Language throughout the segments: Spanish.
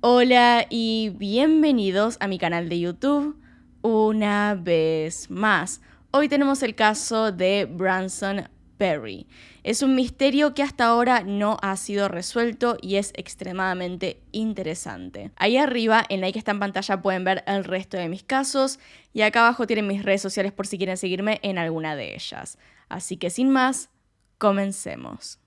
Hola y bienvenidos a mi canal de YouTube una vez más. Hoy tenemos el caso de Branson Perry. Es un misterio que hasta ahora no ha sido resuelto y es extremadamente interesante. Ahí arriba, en la que está en pantalla, pueden ver el resto de mis casos y acá abajo tienen mis redes sociales por si quieren seguirme en alguna de ellas. Así que sin más, comencemos.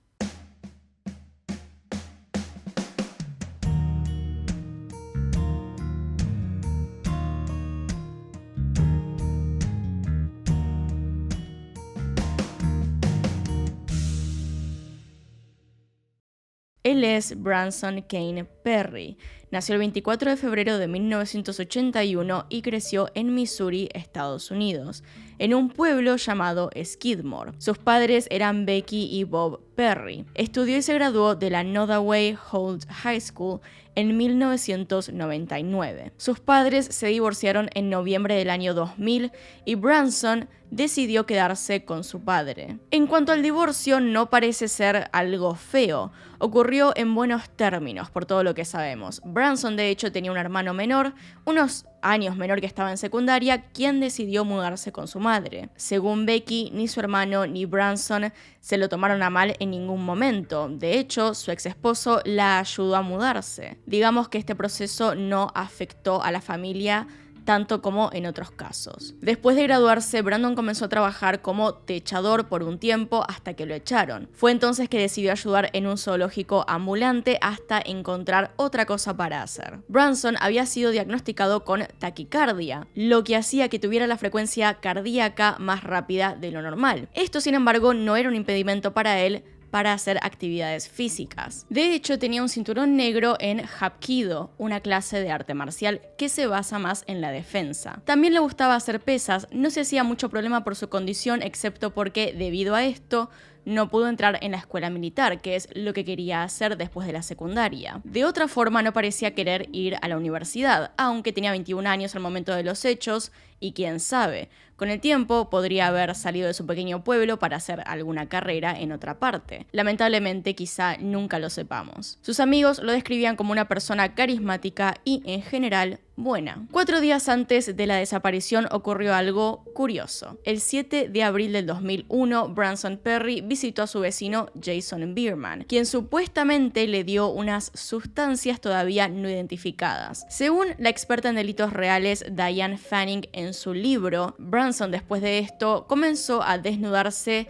Él es Branson Kane Perry. Nació el 24 de febrero de 1981 y creció en Missouri, Estados Unidos, en un pueblo llamado Skidmore. Sus padres eran Becky y Bob Perry. Estudió y se graduó de la Nodaway Holt High School en 1999. Sus padres se divorciaron en noviembre del año 2000 y Branson decidió quedarse con su padre. En cuanto al divorcio, no parece ser algo feo. Ocurrió en buenos términos, por todo lo que sabemos. Branson, de hecho, tenía un hermano menor, unos años menor, que estaba en secundaria, quien decidió mudarse con su madre. Según Becky, ni su hermano ni Branson se lo tomaron a mal en ningún momento. De hecho, su ex esposo la ayudó a mudarse. Digamos que este proceso no afectó a la familia tanto como en otros casos. Después de graduarse, Brandon comenzó a trabajar como techador por un tiempo hasta que lo echaron. Fue entonces que decidió ayudar en un zoológico ambulante hasta encontrar otra cosa para hacer. Branson había sido diagnosticado con taquicardia, lo que hacía que tuviera la frecuencia cardíaca más rápida de lo normal. Esto, sin embargo, no era un impedimento para él para hacer actividades físicas. De hecho, tenía un cinturón negro en Hapkido, una clase de arte marcial que se basa más en la defensa. También le gustaba hacer pesas, no se hacía mucho problema por su condición, excepto porque, debido a esto, no pudo entrar en la escuela militar, que es lo que quería hacer después de la secundaria. De otra forma, no parecía querer ir a la universidad, aunque tenía 21 años al momento de los hechos, y quién sabe, con el tiempo podría haber salido de su pequeño pueblo para hacer alguna carrera en otra parte. Lamentablemente, quizá nunca lo sepamos. Sus amigos lo describían como una persona carismática y, en general, buena. 4 días antes de la desaparición ocurrió algo curioso. El 7 de abril del 2001, Branson Perry visitó a su vecino Jason Bierman, quien supuestamente le dio unas sustancias todavía no identificadas. Según la experta en delitos reales Diane Fanning en su libro, Branson, después de esto, comenzó a desnudarse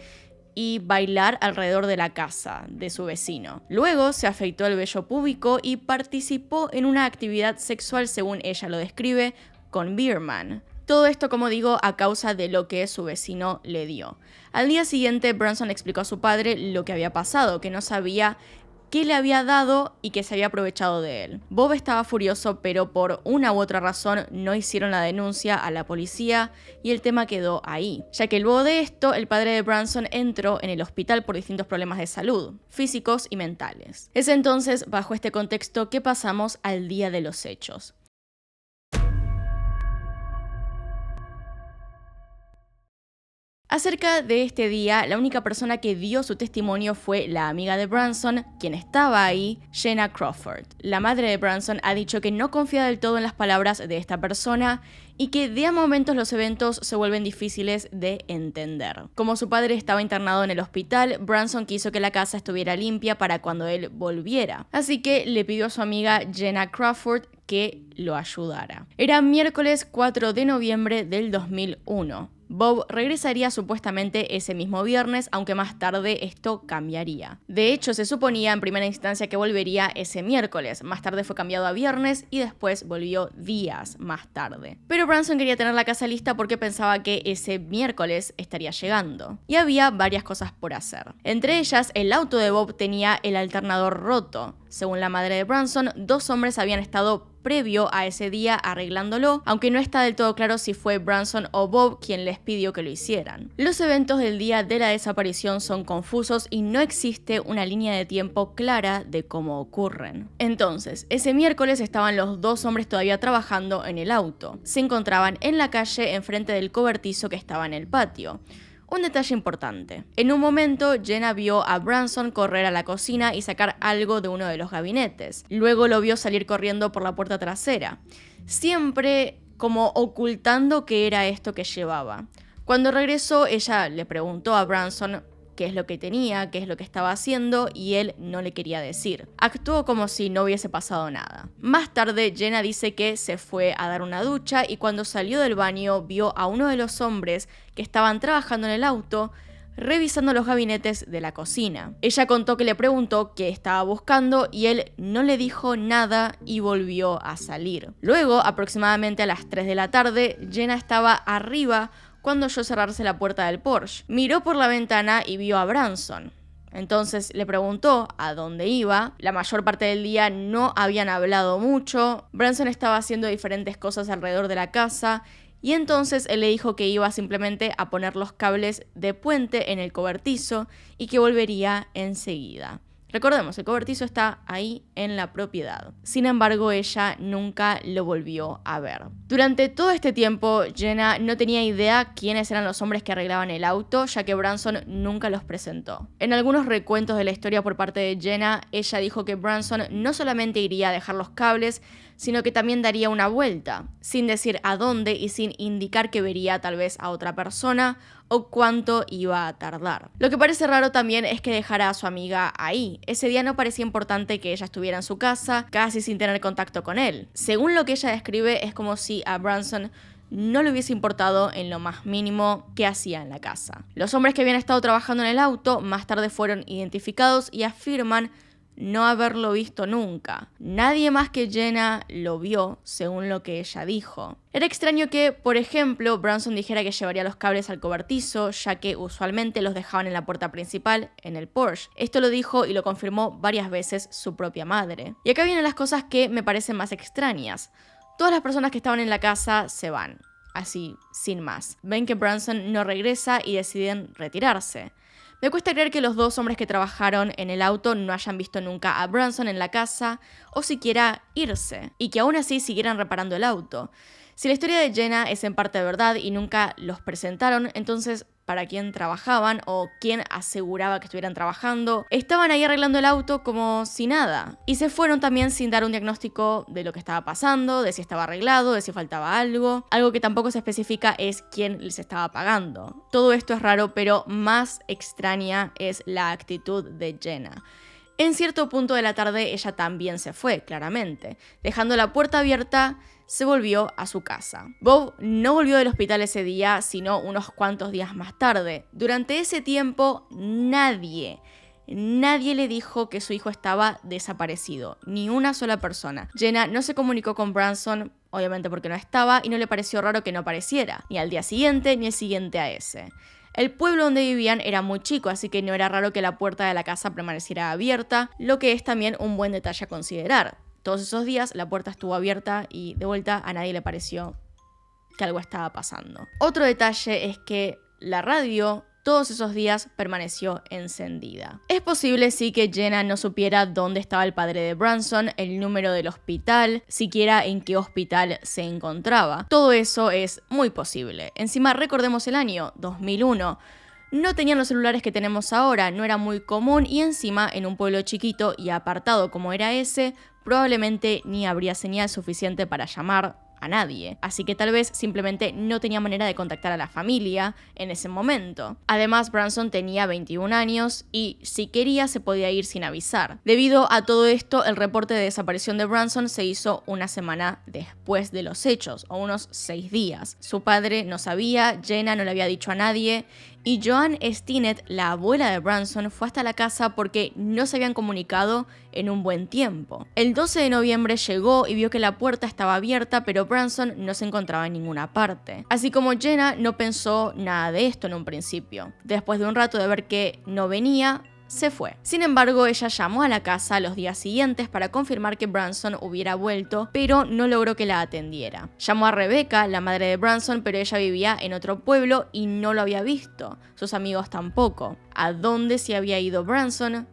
y bailar alrededor de la casa de su vecino. Luego se afeitó el vello púbico y participó en una actividad sexual, según ella lo describe, con Bierman. Todo esto, como digo, a causa de lo que su vecino le dio. Al día siguiente, Branson explicó a su padre lo que había pasado, que no sabía qué le había dado y que se había aprovechado de él. Bob estaba furioso, pero por una u otra razón no hicieron la denuncia a la policía y el tema quedó ahí, ya que luego de esto el padre de Branson entró en el hospital por distintos problemas de salud, físicos y mentales. Es entonces bajo este contexto que pasamos al día de los hechos. Acerca de este día, la única persona que dio su testimonio fue la amiga de Branson, quien estaba ahí, Jenna Crawford. La madre de Branson ha dicho que no confía del todo en las palabras de esta persona y que de a momentos los eventos se vuelven difíciles de entender. Como su padre estaba internado en el hospital, Branson quiso que la casa estuviera limpia para cuando él volviera. Así que le pidió a su amiga Jenna Crawford que lo ayudara. Era miércoles 4 de noviembre del 2001. Bob regresaría supuestamente ese mismo viernes, aunque más tarde esto cambiaría. De hecho, se suponía en primera instancia que volvería ese miércoles. Más tarde fue cambiado a viernes y después volvió días más tarde. Pero Branson quería tener la casa lista porque pensaba que ese miércoles estaría llegando. Y había varias cosas por hacer. Entre ellas, el auto de Bob tenía el alternador roto. Según la madre de Branson, 2 hombres habían estado previo a ese día arreglándolo, aunque no está del todo claro si fue Branson o Bob quien les pidió que lo hicieran. Los eventos del día de la desaparición son confusos y no existe una línea de tiempo clara de cómo ocurren. Entonces, ese miércoles estaban los 2 hombres todavía trabajando en el auto. Se encontraban en la calle enfrente del cobertizo que estaba en el patio. Un detalle importante. En un momento, Jenna vio a Branson correr a la cocina y sacar algo de uno de los gabinetes. Luego lo vio salir corriendo por la puerta trasera, siempre como ocultando qué era esto que llevaba. Cuando regresó, ella le preguntó a Branson qué es lo que tenía, qué es lo que estaba haciendo, y él no le quería decir. Actuó como si no hubiese pasado nada. Más tarde, Jenna dice que se fue a dar una ducha y cuando salió del baño vio a uno de los hombres que estaban trabajando en el auto revisando los gabinetes de la cocina. Ella contó que le preguntó qué estaba buscando y él no le dijo nada y volvió a salir. Luego, aproximadamente a las 3 de la tarde, Jenna estaba arriba cuando oyó cerrarse la puerta del Porsche. Miró por la ventana y vio a Branson. Entonces le preguntó a dónde iba. La mayor parte del día no habían hablado mucho. Branson estaba haciendo diferentes cosas alrededor de la casa y entonces él le dijo que iba simplemente a poner los cables de puente en el cobertizo y que volvería enseguida. Recordemos, el cobertizo está ahí en la propiedad. Sin embargo, ella nunca lo volvió a ver. Durante todo este tiempo, Jenna no tenía idea quiénes eran los hombres que arreglaban el auto, ya que Branson nunca los presentó. En algunos recuentos de la historia por parte de Jenna, ella dijo que Branson no solamente iría a dejar los cables, sino que también daría una vuelta, sin decir a dónde y sin indicar que vería tal vez a otra persona o cuánto iba a tardar. Lo que parece raro también es que dejara a su amiga ahí. Ese día no parecía importante que ella estuviera en su casa, casi sin tener contacto con él. Según lo que ella describe, es como si a Branson no le hubiese importado en lo más mínimo qué hacía en la casa. Los hombres que habían estado trabajando en el auto más tarde fueron identificados y afirman no haberlo visto nunca. Nadie más que Jenna lo vio, según lo que ella dijo. Era extraño que, por ejemplo, Branson dijera que llevaría los cables al cobertizo, ya que usualmente los dejaban en la puerta principal, en el Porsche. Esto lo dijo y lo confirmó varias veces su propia madre. Y acá vienen las cosas que me parecen más extrañas. Todas las personas que estaban en la casa se van, así, sin más. Ven que Branson no regresa y deciden retirarse. Me cuesta creer que los dos hombres que trabajaron en el auto no hayan visto nunca a Branson en la casa o siquiera irse, y que aún así siguieran reparando el auto. Si la historia de Jenna es en parte verdad y nunca los presentaron, entonces ¿para quién trabajaban o quién aseguraba que estuvieran trabajando? Estaban ahí arreglando el auto como si nada. Y se fueron también sin dar un diagnóstico de lo que estaba pasando, de si estaba arreglado, de si faltaba algo. Algo que tampoco se especifica es quién les estaba pagando. Todo esto es raro, pero más extraña es la actitud de Jenna. En cierto punto de la tarde ella también se fue, claramente. Dejando la puerta abierta, se volvió a su casa. Bob no volvió del hospital ese día, sino unos cuantos días más tarde. Durante ese tiempo, nadie le dijo que su hijo estaba desaparecido. Ni una sola persona. Jenna no se comunicó con Branson, obviamente porque no estaba, y no le pareció raro que no apareciera. Ni al día siguiente, ni el siguiente a ese. El pueblo donde vivían era muy chico, así que no era raro que la puerta de la casa permaneciera abierta, lo que es también un buen detalle a considerar. Todos esos días la puerta estuvo abierta y de vuelta a nadie le pareció que algo estaba pasando. Otro detalle es que la radio todos esos días permaneció encendida. Es posible sí que Jenna no supiera dónde estaba el padre de Branson, el número del hospital, siquiera en qué hospital se encontraba. Todo eso es muy posible. Encima recordemos el año 2001. No tenían los celulares que tenemos ahora, no era muy común y encima en un pueblo chiquito y apartado como era ese, probablemente ni habría señal suficiente para llamar a nadie, así que tal vez simplemente no tenía manera de contactar a la familia en ese momento. Además, Branson tenía 21 años y si quería se podía ir sin avisar. Debido a todo esto, el reporte de desaparición de Branson se hizo una semana después de los hechos, o unos 6 días. Su padre no sabía, Jenna no le había dicho a nadie, y Joan Stinnett, la abuela de Branson, fue hasta la casa porque no se habían comunicado en un buen tiempo. El 12 de noviembre llegó y vio que la puerta estaba abierta, pero Branson no se encontraba en ninguna parte. Así como Jenna no pensó nada de esto en un principio. Después de un rato de ver que no venía, se fue. Sin embargo, ella llamó a la casa los días siguientes para confirmar que Branson hubiera vuelto, pero no logró que la atendiera. Llamó a Rebecca, la madre de Branson, pero ella vivía en otro pueblo y no lo había visto. Sus amigos tampoco. ¿A dónde se había ido Branson?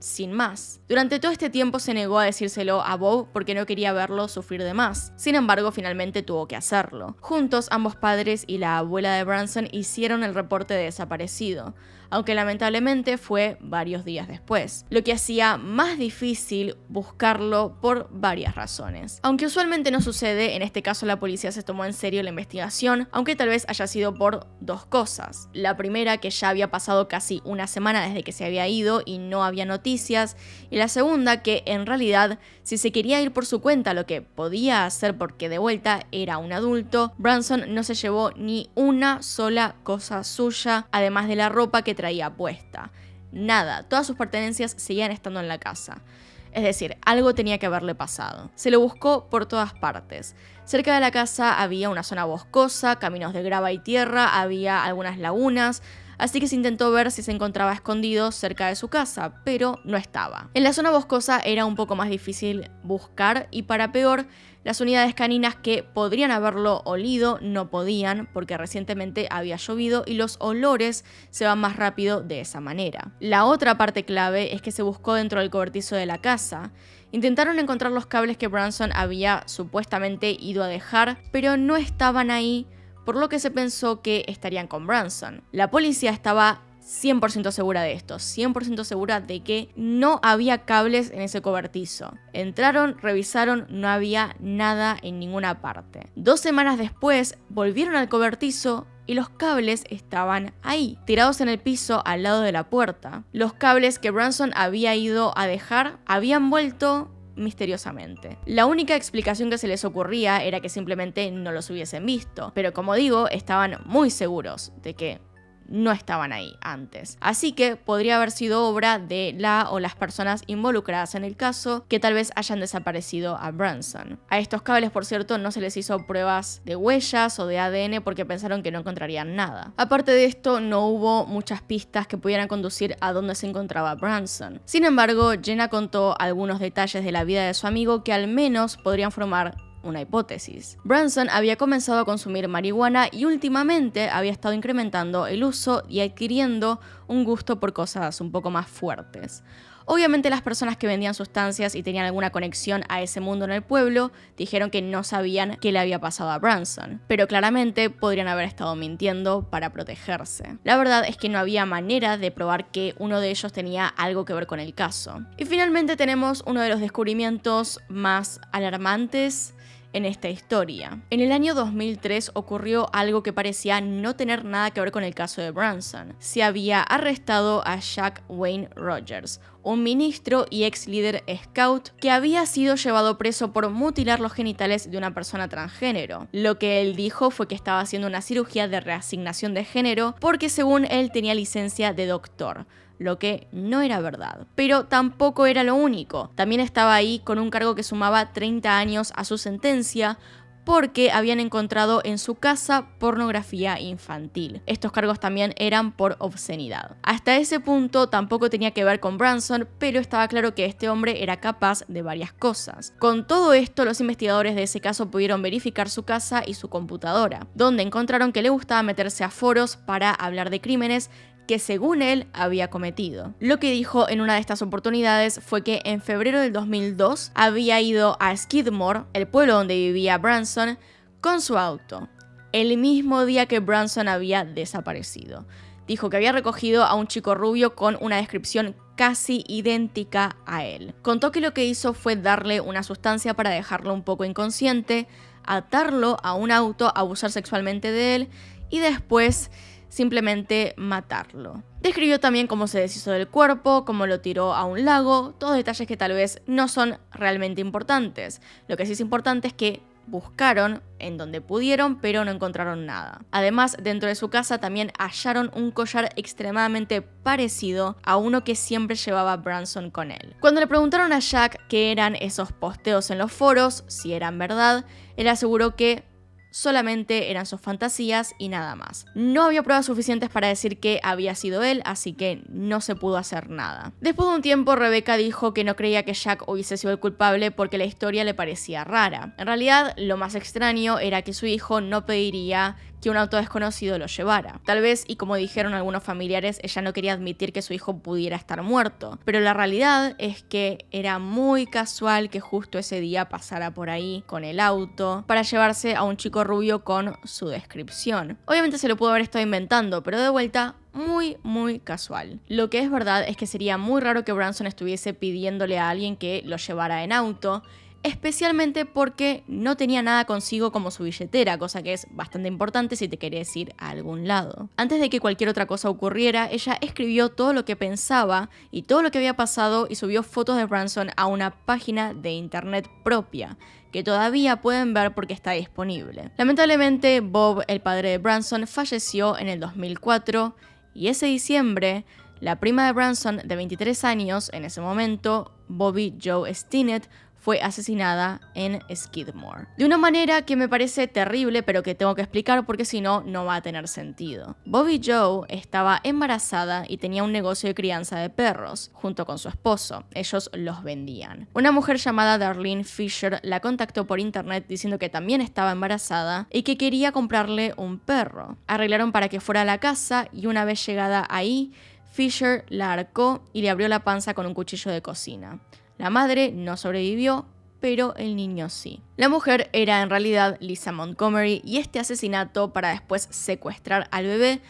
sin más. Durante todo este tiempo se negó a decírselo a Bob porque no quería verlo sufrir de más. Sin embargo, finalmente tuvo que hacerlo. Juntos, ambos padres y la abuela de Branson hicieron el reporte de desaparecido, aunque lamentablemente fue varios días después, lo que hacía más difícil buscarlo por varias razones. Aunque usualmente no sucede, en este caso la policía se tomó en serio la investigación, aunque tal vez haya sido por dos cosas. La primera, que ya había pasado casi una semana desde que se había ido y no había noticias, y la segunda, que en realidad, si se quería ir por su cuenta, lo que podía hacer porque de vuelta era un adulto, Branson no se llevó ni una sola cosa suya, además de la ropa que traía puesta. Nada, todas sus pertenencias seguían estando en la casa. Es decir, algo tenía que haberle pasado. Se lo buscó por todas partes. Cerca de la casa había una zona boscosa, caminos de grava y tierra, había algunas lagunas, así que se intentó ver si se encontraba escondido cerca de su casa, pero no estaba. En la zona boscosa era un poco más difícil buscar y para peor, las unidades caninas que podrían haberlo olido no podían porque recientemente había llovido y los olores se van más rápido de esa manera. La otra parte clave es que se buscó dentro del cobertizo de la casa. Intentaron encontrar los cables que Branson había supuestamente ido a dejar, pero no estaban ahí, por lo que se pensó que estarían con Branson. La policía estaba 100% segura de esto, 100% segura de que no había cables en ese cobertizo. Entraron, revisaron, no había nada en ninguna parte. 2 semanas después volvieron al cobertizo y los cables estaban ahí, tirados en el piso al lado de la puerta. Los cables que Branson había ido a dejar habían vuelto misteriosamente. La única explicación que se les ocurría era que simplemente no los hubiesen visto, pero como digo, estaban muy seguros de que no estaban ahí antes. Así que podría haber sido obra de la o las personas involucradas en el caso que tal vez hayan desaparecido a Branson. A estos cables, por cierto, no se les hizo pruebas de huellas o de ADN porque pensaron que no encontrarían nada. Aparte de esto, no hubo muchas pistas que pudieran conducir a dónde se encontraba Branson. Sin embargo, Jenna contó algunos detalles de la vida de su amigo que al menos podrían formar una hipótesis. Branson había comenzado a consumir marihuana y últimamente había estado incrementando el uso y adquiriendo un gusto por cosas un poco más fuertes. Obviamente las personas que vendían sustancias y tenían alguna conexión a ese mundo en el pueblo dijeron que no sabían qué le había pasado a Branson, pero claramente podrían haber estado mintiendo para protegerse. La verdad es que no había manera de probar que uno de ellos tenía algo que ver con el caso. Y finalmente tenemos uno de los descubrimientos más alarmantes en esta historia. En el año 2003 ocurrió algo que parecía no tener nada que ver con el caso de Branson. Se había arrestado a Jack Wayne Rogers, un ministro y ex líder scout que había sido llevado preso por mutilar los genitales de una persona transgénero. Lo que él dijo fue que estaba haciendo una cirugía de reasignación de género porque según él tenía licencia de doctor, lo que no era verdad. Pero tampoco era lo único. También estaba ahí con un cargo que sumaba 30 años a su sentencia porque habían encontrado en su casa pornografía infantil. Estos cargos también eran por obscenidad. Hasta ese punto tampoco tenía que ver con Branson, pero estaba claro que este hombre era capaz de varias cosas. Con todo esto, los investigadores de ese caso pudieron verificar su casa y su computadora, donde encontraron que le gustaba meterse a foros para hablar de crímenes que según él había cometido. Lo que dijo en una de estas oportunidades fue que en febrero del 2002 había ido a Skidmore, el pueblo donde vivía Branson, con su auto, el mismo día que Branson había desaparecido. Dijo que había recogido a un chico rubio con una descripción casi idéntica a él. Contó que lo que hizo fue darle una sustancia para dejarlo un poco inconsciente, atarlo a un auto, abusar sexualmente de él y después simplemente matarlo. Describió también cómo se deshizo del cuerpo, cómo lo tiró a un lago, todos detalles que tal vez no son realmente importantes. Lo que sí es importante es que buscaron en donde pudieron, pero no encontraron nada. Además, dentro de su casa también hallaron un collar extremadamente parecido a uno que siempre llevaba Branson con él. Cuando le preguntaron a Jack qué eran esos posteos en los foros, si eran verdad, él aseguró que solamente eran sus fantasías y nada más. No había pruebas suficientes para decir que había sido él, así que no se pudo hacer nada. Después de un tiempo, Rebecca dijo que no creía que Jack hubiese sido el culpable porque la historia le parecía rara. En realidad, lo más extraño era que su hijo no pediría que un auto desconocido lo llevara. Tal vez, y como dijeron algunos familiares, ella no quería admitir que su hijo pudiera estar muerto. Pero la realidad es que era muy casual que justo ese día pasara por ahí con el auto para llevarse a un chico rubio con su descripción. Obviamente se lo pudo haber estado inventando, pero de vuelta, muy casual. Lo que es verdad es que sería muy raro que Branson estuviese pidiéndole a alguien que lo llevara en auto, especialmente porque no tenía nada consigo como su billetera, cosa que es bastante importante si te querés ir a algún lado. Antes de que cualquier otra cosa ocurriera, ella escribió todo lo que pensaba y todo lo que había pasado y subió fotos de Branson a una página de internet propia, que todavía pueden ver porque está disponible. Lamentablemente, Bob, el padre de Branson, falleció en el 2004 y ese diciembre, la prima de Branson, de 23 años en ese momento, Bobby Jo Stinnett, fue asesinada en Skidmore. De una manera que me parece terrible, pero que tengo que explicar porque si no, no va a tener sentido. Bobby Jo estaba embarazada y tenía un negocio de crianza de perros, junto con su esposo. Ellos los vendían. Una mujer llamada Darlene Fisher la contactó por internet diciendo que también estaba embarazada y que quería comprarle un perro. Arreglaron para que fuera a la casa y una vez llegada ahí, Fisher la ahorcó y le abrió la panza con un cuchillo de cocina. La madre no sobrevivió, pero el niño sí. La mujer era en realidad Lisa Montgomery y este asesinato para después secuestrar al bebé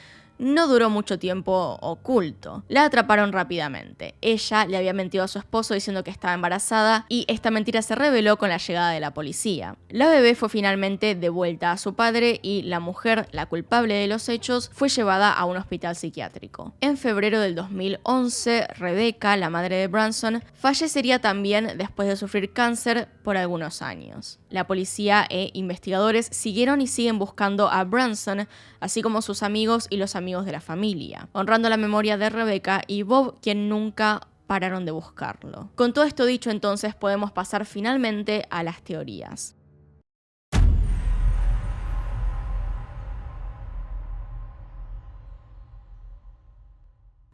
no duró mucho tiempo oculto. La atraparon rápidamente. Ella le había mentido a su esposo diciendo que estaba embarazada y esta mentira se reveló con la llegada de la policía. La bebé fue finalmente devuelta a su padre y la mujer, la culpable de los hechos, fue llevada a un hospital psiquiátrico. En febrero del 2011, Rebecca, la madre de Branson, fallecería también después de sufrir cáncer por algunos años. La policía e investigadores siguieron y siguen buscando a Branson, así como sus amigos y los amigos de la familia, honrando la memoria de Rebecca y Bob, quien nunca pararon de buscarlo. Con todo esto dicho, entonces podemos pasar finalmente a las teorías.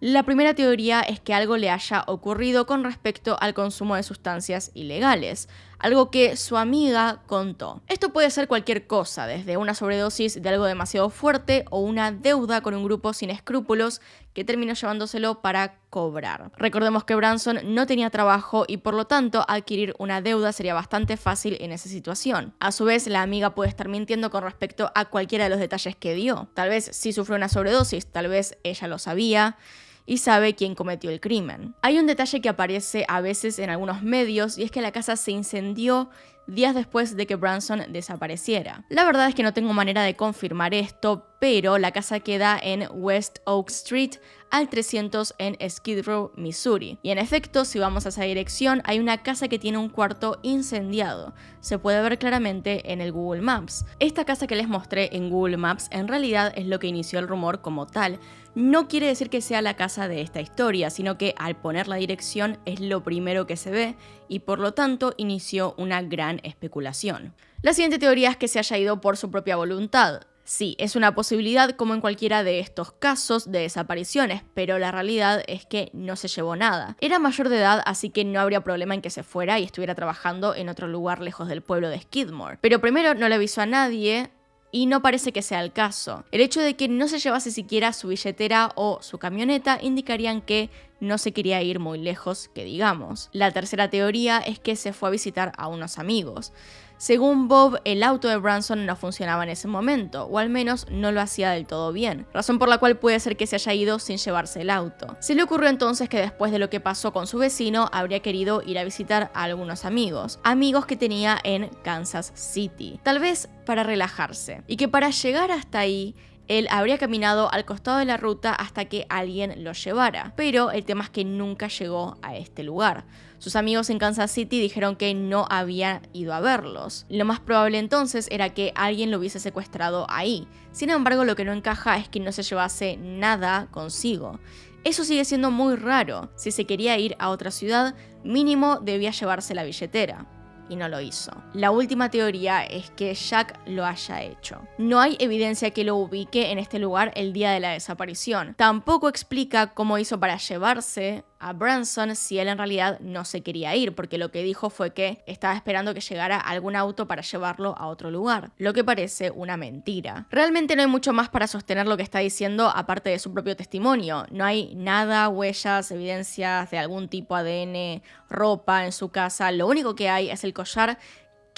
La primera teoría es que algo le haya ocurrido con respecto al consumo de sustancias ilegales, algo que su amiga contó. Esto puede ser cualquier cosa, desde una sobredosis de algo demasiado fuerte o una deuda con un grupo sin escrúpulos que terminó llevándoselo para cobrar. Recordemos que Branson no tenía trabajo y por lo tanto adquirir una deuda sería bastante fácil en esa situación. A su vez, la amiga puede estar mintiendo con respecto a cualquiera de los detalles que dio. Tal vez sí sufrió una sobredosis, tal vez ella lo sabía y sabe quién cometió el crimen. Hay un detalle que aparece a veces en algunos medios y es que la casa se incendió días después de que Branson desapareciera. La verdad es que no tengo manera de confirmar esto, pero la casa queda en West Oak Street al 300 en Skid Row, Missouri. Y en efecto, si vamos a esa dirección, hay una casa que tiene un cuarto incendiado. Se puede ver claramente en el Google Maps. Esta casa que les mostré en Google Maps en realidad es lo que inició el rumor como tal. No quiere decir que sea la casa de esta historia, sino que al poner la dirección es lo primero que se ve y por lo tanto inició una gran especulación. La siguiente teoría es que se haya ido por su propia voluntad. Sí, es una posibilidad como en cualquiera de estos casos de desapariciones, pero la realidad es que no se llevó nada. Era mayor de edad, así que no habría problema en que se fuera y estuviera trabajando en otro lugar lejos del pueblo de Skidmore. Pero primero no le avisó a nadie y no parece que sea el caso. El hecho de que no se llevase siquiera su billetera o su camioneta indicarían que no se quería ir muy lejos, que digamos. La tercera teoría es que se fue a visitar a unos amigos. Según Bob, el auto de Branson no funcionaba en ese momento, o al menos no lo hacía del todo bien, razón por la cual puede ser que se haya ido sin llevarse el auto. Se le ocurrió entonces que después de lo que pasó con su vecino, habría querido ir a visitar a algunos amigos que tenía en Kansas City, tal vez para relajarse, y que para llegar hasta ahí, él habría caminado al costado de la ruta hasta que alguien lo llevara, pero el tema es que nunca llegó a este lugar. Sus amigos en Kansas City dijeron que no habían ido a verlos. Lo más probable entonces era que alguien lo hubiese secuestrado ahí. Sin embargo, lo que no encaja es que no se llevase nada consigo. Eso sigue siendo muy raro. Si se quería ir a otra ciudad, mínimo debía llevarse la billetera. y no lo hizo. La última teoría es que Jack lo haya hecho. No hay evidencia que lo ubique en este lugar el día de la desaparición. Tampoco explica cómo hizo para llevarse a Branson si él en realidad no se quería ir, porque lo que dijo fue que estaba esperando que llegara algún auto para llevarlo a otro lugar, lo que parece una mentira. Realmente no hay mucho más para sostener lo que está diciendo aparte de su propio testimonio. No hay nada, huellas, evidencias de algún tipo ADN, ropa en su casa. Lo único que hay es el collar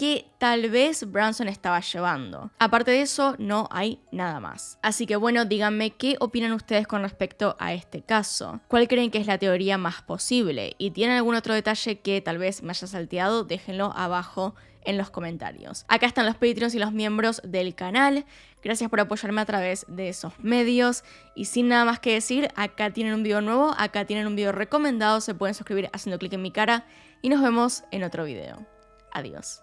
que tal vez Branson estaba llevando. Aparte de eso, no hay nada más. Así que bueno, díganme qué opinan ustedes con respecto a este caso. ¿Cuál creen que es la teoría más posible? ¿Y tienen algún otro detalle que tal vez me haya salteado? Déjenlo abajo en los comentarios. Acá están los Patreons y los miembros del canal. Gracias por apoyarme a través de esos medios. Y sin nada más que decir, acá tienen un video nuevo, acá tienen un video recomendado. Se pueden suscribir haciendo clic en mi cara y nos vemos en otro video. Adiós.